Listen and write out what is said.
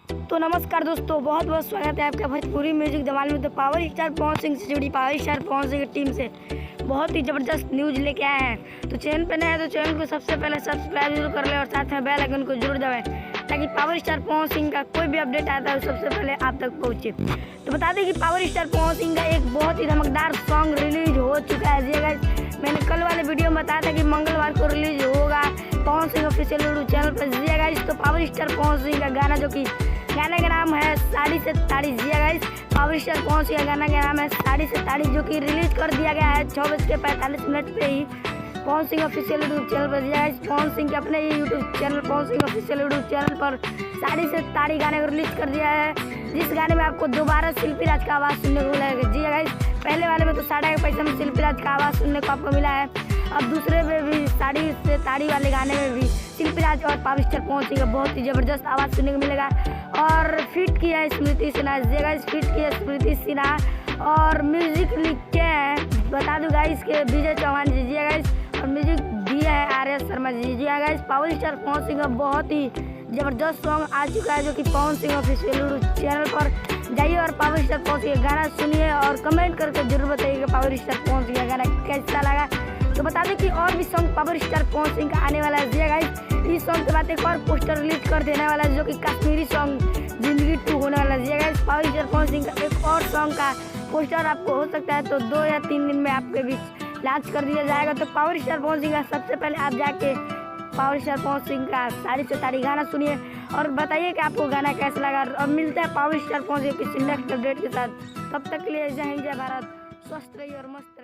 तो नमस्कार दोस्तों, बहुत बहुत स्वागत है आपका भोजपुरी म्यूजिक धमाल में। तो पावर स्टार पवन सिंह से जुड़ी पावर स्टार पवन सिंह की टीम से बहुत ही ज़बरदस्त न्यूज़ लेके आए हैं। तो चैनल पे नया है तो चैनल को सबसे पहले सब्सक्राइब जरूर कर ले और साथ में बेल आइकन को जरूर दबाएं ताकि पावर स्टार पवन सिंह का कोई भी अपडेट आता है सबसे पहले आप तक पहुँचे। तो बता दें कि पावर स्टार पवन सिंह का एक बहुत ही धमकदार सॉन्ग रिलीज हो चुका है। जी गाइस, मैंने कल वाले वीडियो में बताया था कि मंगलवार को रिलीज होगा Pawan Singh official YouTube channel पर। जी गाइस, तो पावर स्टार पवन सिंह का गाना जो कि गाना का नाम है साड़ी से ताड़ी। जी guys, power star Pawan Singh का गाना का नाम है साड़ी से ताड़ी, जो कि रिलीज कर दिया गया है 6:45 पे ही Pawan Singh official YouTube channel पर। जी गाइस, पवन सिंह के अपने ही YouTube channel Pawan Singh official YouTube channel पर साड़ी से ताड़ी गाने को रिलीज कर दिया है, जिस गाने में आपको दोबारा शिल्पी राज का आवाज़ सुनने को मिलेगा। जी गाइस, पहले वाले में तो पैसा में शिल्पी राज का आवाज़ सुनने को आपको मिला है, अब दूसरे में भी साड़ी से ताड़ी वाले गाने में भी शिल्पी राज और पावर स्टार पवन सिंह का बहुत ही ज़बरदस्त आवाज़ सुनने को मिलेगा। और फिट किया है स्मृति सिन्हा। जी गाइस, फिट किया स्मृति सिन्हा और म्यूजिक लिखे हैं बता दूँ गाइस के विजय चौहान जी। जी गाइस, और म्यूजिक दिया है आर्य शर्मा जी। जी guys, power star Pawan Singh का बहुत ही ज़बरदस्त सॉन्ग आ चुका है, जो कि Pawan Singh official YouTube channel पर जाइए और पावर स्टार पवन सिंह का गाना सुनिए और कमेंट करके जरूर बताइए कि पावर स्टार पवन सिंह का गाना कैसा लगा। तो बता दें कि और भी song power star Pawan Singh का आने वाला है। जी गाइस, इस सॉन्ग के बाद एक और पोस्टर रिलीज कर देने वाला है, जो कि कश्मीरी सॉन्ग जिंदगी 2 होने वाला है। जी guys, power star Pawan Singh का एक और सॉन्ग का पोस्टर आपको हो सकता है तो 2 या 3 दिन में आपके बीच लॉन्च कर दिया जाएगा। तो पावर स्टार पवन सिंह का सबसे पहले आप जाके पावर स्टार पवन सिंह का साड़ी से ताड़ी गाना सुनिए और बताइए कि आपको गाना कैसा लगा। और मिलता है पावर स्टार पवन सिंह किसी नेक्स्ट अपडेट के साथ। तब तक के लिए जय हिंद, जय भारत, स्वस्थ रहिए और मस्त